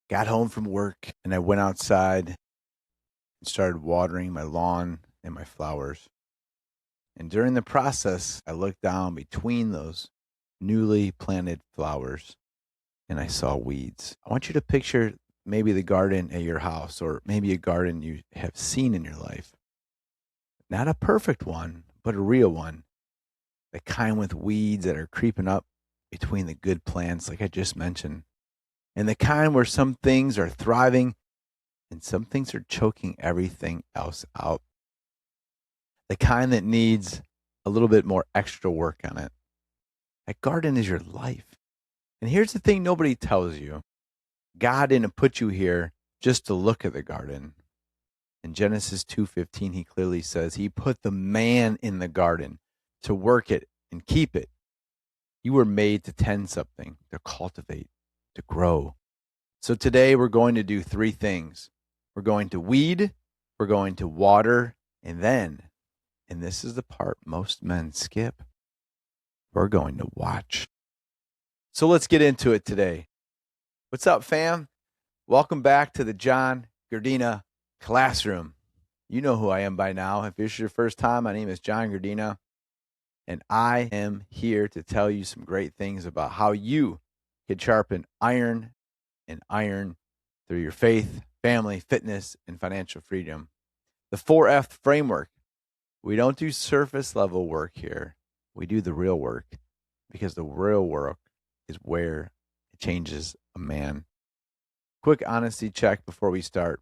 Got home from work and I went outside and started watering my lawn and my flowers. And during the process, I looked down between those newly planted flowers and I saw weeds. I want you to picture maybe the garden at your house or maybe a garden you have seen in your life. Not a perfect one, but a real one. The kind with weeds that are creeping up between the good plants, like I just mentioned. And the kind where some things are thriving and some things are choking everything else out. The kind that needs a little bit more extra work on it. That garden is your life. And here's the thing nobody tells you. God didn't put you here just to look at the garden. In Genesis 2:15, he clearly says he put the man in the garden to work it and keep it. You were made to tend something, to cultivate, to grow. So today we're going to do three things. We're going to weed, we're going to water, and then, and this is the part most men skip, we're going to watch. So let's get into it today. What's up, fam? Welcome back to the John Grdina Classroom. You know who I am by now. If this is your first time, my name is John Grdina, and I am here to tell you some great things about how you can sharpen iron and iron through your faith, family, fitness, and financial freedom. The 4F framework. We don't do surface level work here. We do the real work because the real work is where it changes a man. Quick honesty check before we start.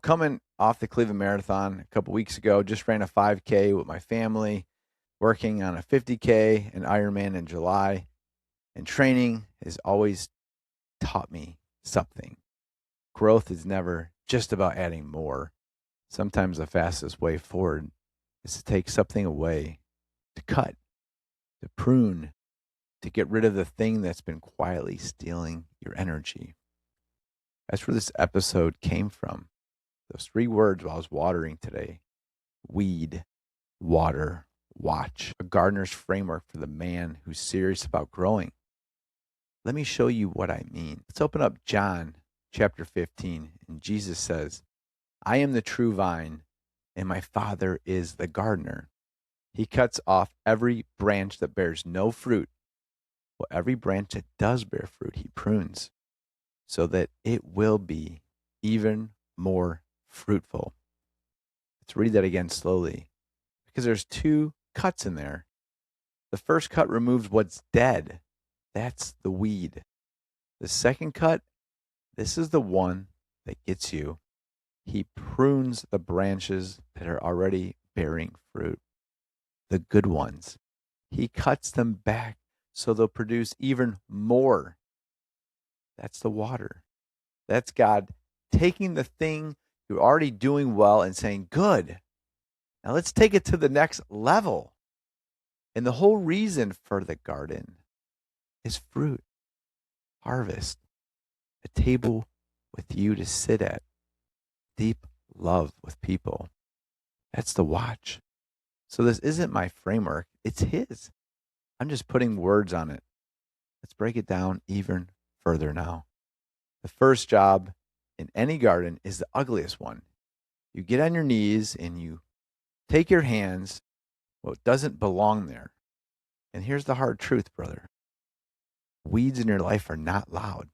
Coming off the Cleveland Marathon a couple weeks ago, just ran a 5K with my family, working on a 50K and Ironman in July. And training has always taught me something. Growth is never just about adding more. Sometimes the fastest way forward is to take something away, to cut, to prune, to get rid of the thing that's been quietly stealing your energy. That's where this episode came from. Those three words while I was watering today: weed, water, watch. A gardener's framework for the man who's serious about growing. Let me show you what I mean. Let's open up John chapter 15. And Jesus says, I am the true vine, and my Father is the gardener. He cuts off every branch that bears no fruit. Well, every branch that does bear fruit, he prunes, so that it will be even more fruitful. Let's read that again slowly, because there's two cuts in there. The first cut removes what's dead. That's the weed. The second cut, this is the one that gets you. He prunes the branches that are already bearing fruit, the good ones. He cuts them back so they'll produce even more. That's the water. That's God taking the thing you're already doing well and saying, good. Now let's take it to the next level. And the whole reason for the garden is fruit, harvest, a table with you to sit at, deep love with people. That's the watch. So this isn't my framework, it's his. I'm just putting words on it. Let's break it down even further now. The first job in any garden is the ugliest one. You get on your knees and you take your hands, what doesn't belong there. And here's the hard truth, brother. Weeds in your life are not loud.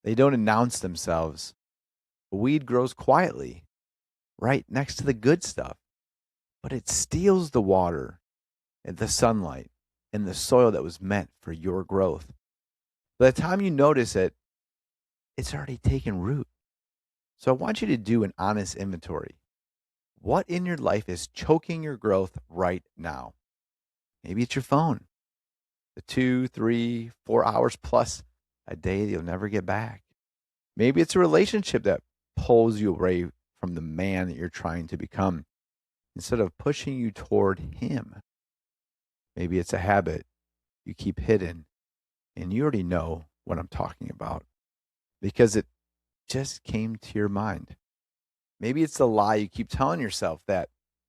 They don't announce themselves. A weed grows quietly, right next to the good stuff. But it steals the water and the sunlight and the soil that was meant for your growth. By the time you notice it, it's already taken root. So I want you to do an honest inventory. What in your life is choking your growth right now? Maybe it's your phone. The 2, 3, 4 hours plus a day that you'll never get back. Maybe it's a relationship that pulls you away from the man that you're trying to become instead of pushing you toward him. Maybe it's a habit you keep hidden, and you already know what I'm talking about because it just came to your mind. Maybe it's the lie you keep telling yourself that,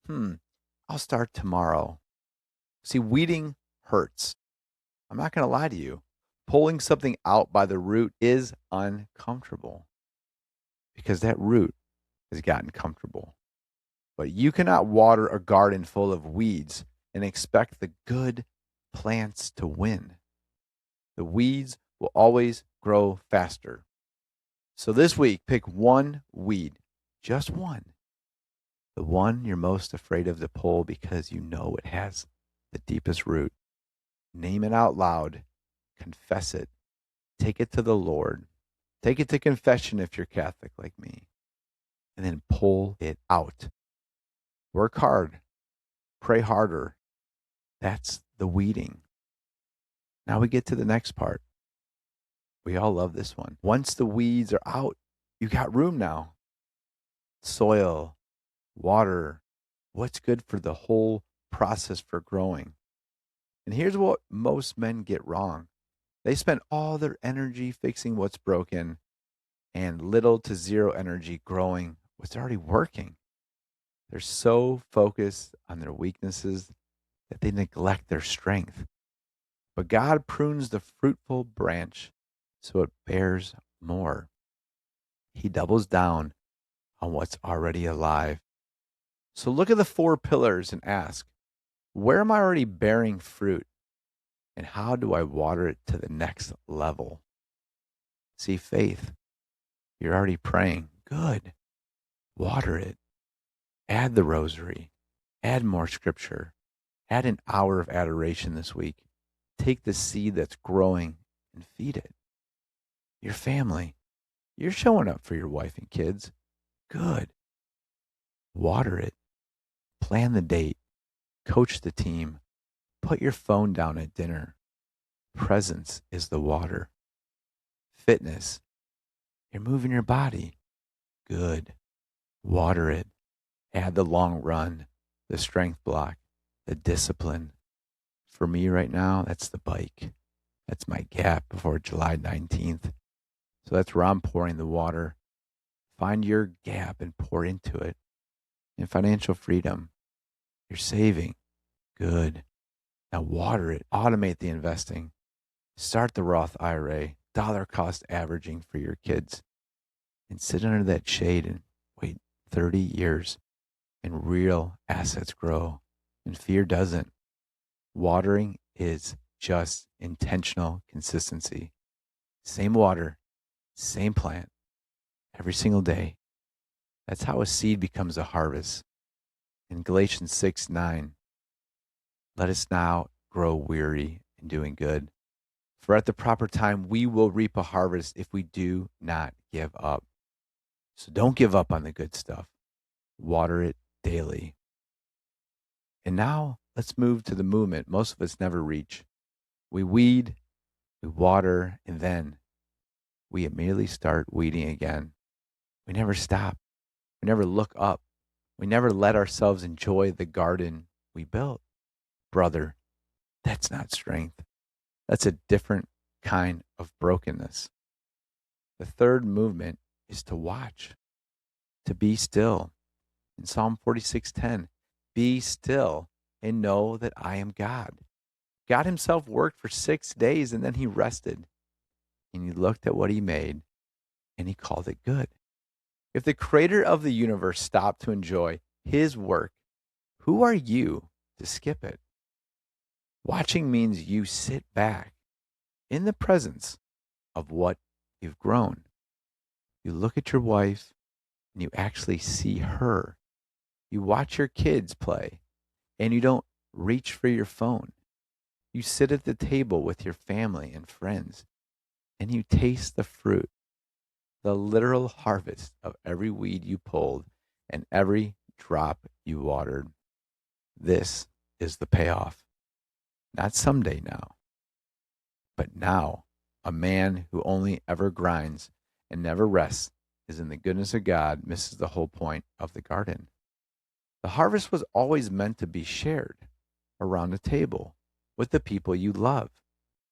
I'll start tomorrow. See, weeding hurts. I'm not going to lie to you, Pulling something out by the root is uncomfortable because that root has gotten comfortable. But you cannot water a garden full of weeds and expect the good plants to win. The weeds will always grow faster. So this week, pick one weed, just one, the one you're most afraid of to pull because you know it has the deepest root. Name it out loud, confess it, take it to the Lord, take it to confession if you're Catholic like me, and then pull it out. Work hard, pray harder. That's the weeding. Now we get to the next part. We all love this one. Once the weeds are out, you got room now. Soil, water, what's good for the whole process for growing. And here's what most men get wrong. They spend all their energy fixing what's broken and little to zero energy growing what's already working. They're so focused on their weaknesses that they neglect their strength. But God prunes the fruitful branch so it bears more. He doubles down on what's already alive. So look at the 4 pillars and ask, where am I already bearing fruit? And how do I water it to the next level? See, faith, you're already praying. Good. Water it. Add the rosary. Add more scripture. Add an hour of adoration this week. Take the seed that's growing and feed it. Your family, you're showing up for your wife and kids. Good. Water it. Plan the date. Coach the team. Put your phone down at dinner. Presence is the water. Fitness, you're moving your body. Good. Water it. Add the long run, the strength block, the discipline. For me right now, that's the bike. That's my gap before July 19th. So that's where I'm pouring the water. Find your gap and pour into it. And financial freedom, you're saving. Good. Now water it. Automate the investing. Start the Roth IRA, dollar cost averaging for your kids. And sit under that shade and wait 30 years and real assets grow and fear doesn't. Watering is just intentional consistency. Same water, same plant, every single day. That's how a seed becomes a harvest. In Galatians 6:9, let us now grow weary in doing good. For at the proper time, we will reap a harvest if we do not give up. So don't give up on the good stuff. Water it daily. And now let's move to the movement most of us never reach. We weed, we water, and then we immediately start weeding again. We never stop. We never look up. We never let ourselves enjoy the garden we built. Brother, that's not strength. That's a different kind of brokenness. The third movement is to watch, to be still. In Psalm 46:10, be still and know that I am God. God himself worked for 6 days and then he rested. And he looked at what he made and he called it good. If the creator of the universe stopped to enjoy his work, who are you to skip it? Watching means you sit back in the presence of what you've grown. You look at your wife and you actually see her. You watch your kids play and you don't reach for your phone. You sit at the table with your family and friends and you taste the fruit, the literal harvest of every weed you pulled and every drop you watered. This is the payoff. Not someday now, but now. A man who only ever grinds and never rests is in the goodness of God misses the whole point of the garden. The harvest was always meant to be shared around a table with the people you love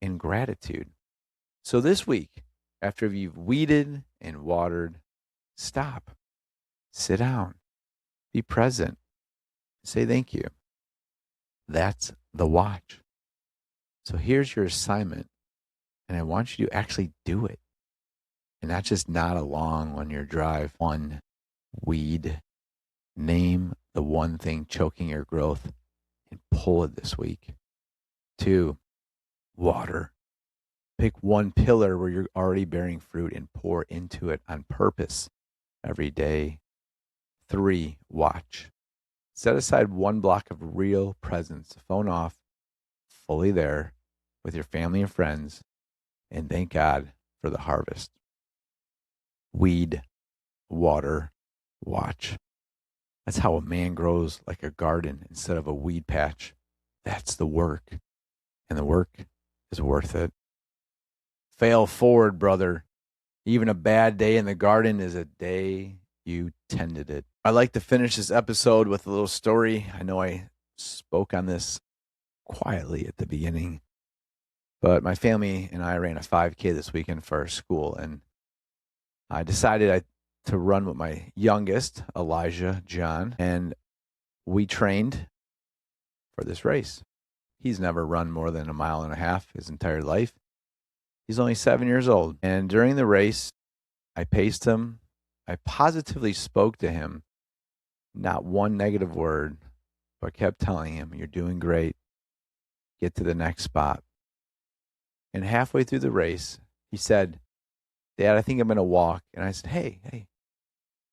in gratitude. So this week, after you've weeded and watered, stop, sit down, be present, say thank you. That's the watch. So here's your assignment. And I want you to actually do it and not just nod along on your drive. 1, weed. Name the one thing choking your growth and pull it this week. 2, water. Pick one pillar where you're already bearing fruit and pour into it on purpose every day. 3, watch. Set aside one block of real presence, phone off, fully there with your family and friends, and thank God for the harvest. Weed, water, watch. That's how a man grows like a garden instead of a weed patch. That's the work, and the work is worth it. Fail forward, brother. Even a bad day in the garden is a day you tended it. I like to finish this episode with a little story. I know I spoke on this quietly at the beginning, but my family and I ran a 5K this weekend for our school, and I decided to run with my youngest, Elijah John, and we trained for this race. He's never run more than 1.5 miles his entire life. He's only 7 years old. And during the race, I paced him. I positively spoke to him, not one negative word, but kept telling him, "You're doing great. Get to the next spot." And halfway through the race, he said, "Dad, I think I'm going to walk." And I said, Hey,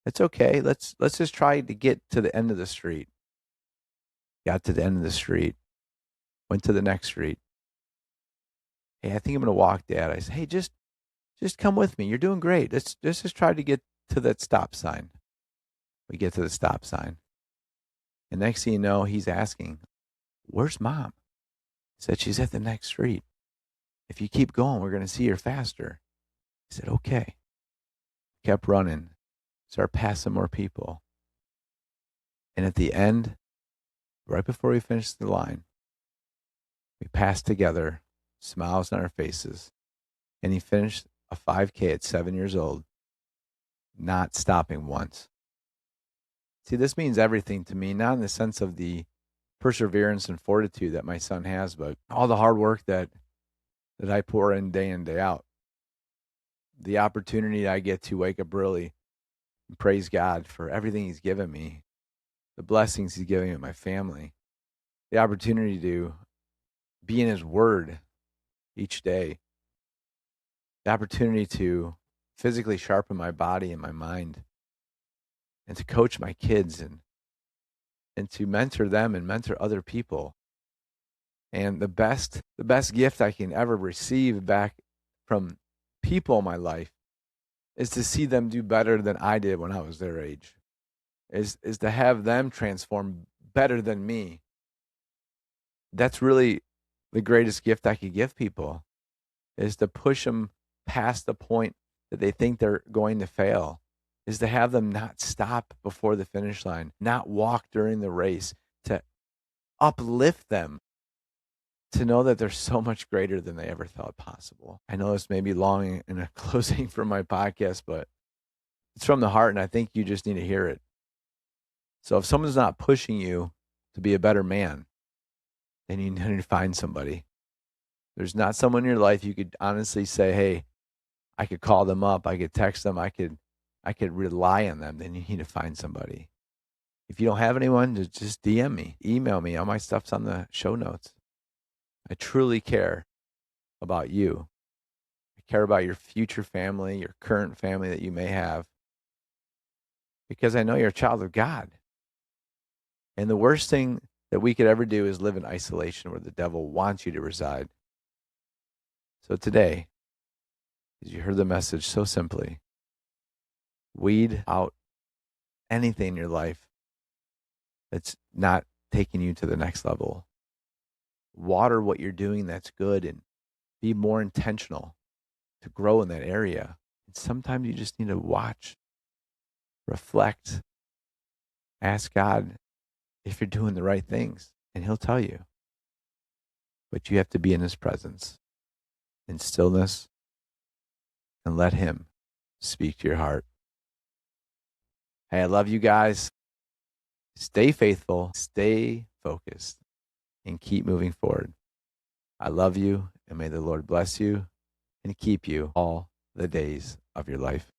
it's okay. Let's just try to get to the end of the street." Got to the end of the street, went to the next street. "Hey, I think I'm going to walk, Dad." I said, "Hey, just come with me. You're doing great. Let's just try to get to that stop sign." We get to the stop sign. And next thing you know, he's asking, "Where's Mom?" I said, "She's at the next street. If you keep going, we're going to see her faster." He said, "Okay." Kept running. Started passing more people. And at the end, right before we finished the line, we passed together, smiles on our faces. And he finished a 5K at 7 years old, not stopping once. See, this means everything to me, not in the sense of the perseverance and fortitude that my son has, but all the hard work that I pour in, day out. The opportunity I get to wake up early and praise God for everything he's given me, the blessings he's giving me, my family, the opportunity to be in his word each day, the opportunity to physically sharpen my body and my mind, and to coach my kids and to mentor them and mentor other people. And the best gift I can ever receive back from people in my life is to see them do better than I did when I was their age. Is to have them transform better than me. That's really the greatest gift I could give people, is to push them past the point that they think they're going to fail, is to have them not stop before the finish line, not walk during the race, to uplift them, to know that they're so much greater than they ever thought possible. I know this may be long in a closing for my podcast, but it's from the heart, and I think you just need to hear it. So if someone's not pushing you to be a better man, then you need to find somebody. There's not someone in your life you could honestly say, "Hey, I could call them up, I could text them, I could rely on them." Then you need to find somebody. If you don't have anyone, just DM me, email me. All my stuff's on the show notes. I truly care about you. I care about your future family, your current family that you may have, because I know you're a child of God. And the worst thing that we could ever do is live in isolation where the devil wants you to reside. So today, as you heard the message so simply, weed out anything in your life that's not taking you to the next level. Water what you're doing that's good, and be more intentional to grow in that area. And sometimes you just need to watch, reflect, ask God if you're doing the right things, and he'll tell you. But you have to be in his presence, in stillness, and let him speak to your heart. Hey, I love you guys. Stay faithful, stay focused, and keep moving forward. I love you, and may the Lord bless you and keep you all the days of your life.